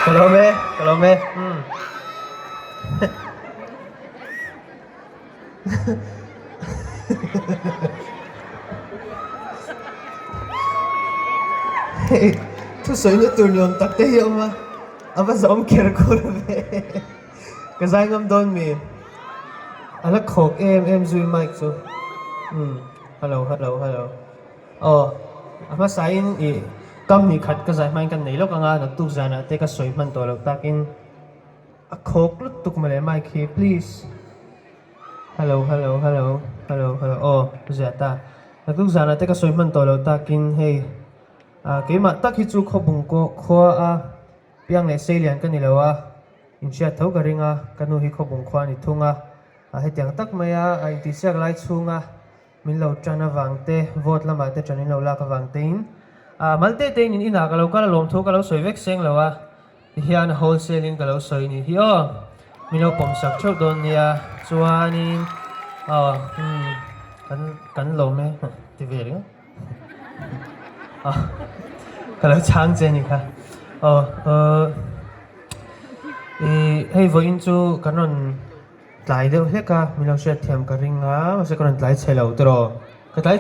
kalau me tu soi na turnion tak te yo ma apa zom ker ko me ka zai ngam don mi ala khok em zui mic so hello apa sain i kam ni khat ka zai mai kan nei lo ka nga nak tu zana te ka soi man to lo takin a khok lut tuk male mic hi please hello zata nak tu zana te ka soi man to lo takin hey cái mà tắc khi chú khó bùng cô khoa piang lệ xây liền cái này là in chia thấu cái ring cái nuôi khó bùng khoa này thung hay tiếng tắc mấy anh tí xe lại chung mình lâu chăn vàng tê vót làm bài tê chăn lâu la cái vàng tên mal tê tên in cái lâu cái lồng thấu cái lâu soi vét sen lâu hiện wholesale in cái lâu soi này hi mình lâu bấm sạc chốt đồn nha chuan in cái lâu mấy thì về đấy cái đó trang trên này cả hay với anh chú cái nó lại đâu hết cả mình làm chuyện thêm cái ring mà sẽ còn lại chơi lâu rồi cái lại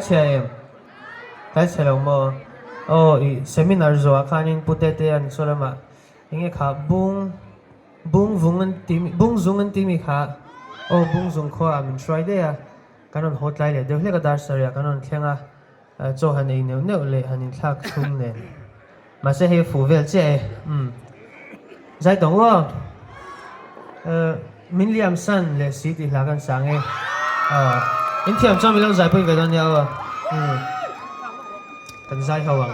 chơi lâu mà seminar rồi cái anh bút tê anh số là mà anh khá bung zung anh tìm khá bung zung khoa mình try đấy cái nó hot lại đâu hết cái dar sợi cái nó khen cho hắn ấy nếu lệ hắn ấy khác chung nè mà sẽ hay phủ về chứ giải đồng không mình liam san lệ sĩ thì là cái sáng ấy anh thiam cho mình lâu giải bây về đó nhau cần giải hậu à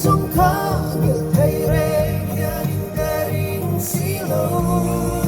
Song khá như thầy rèn nhà đình silo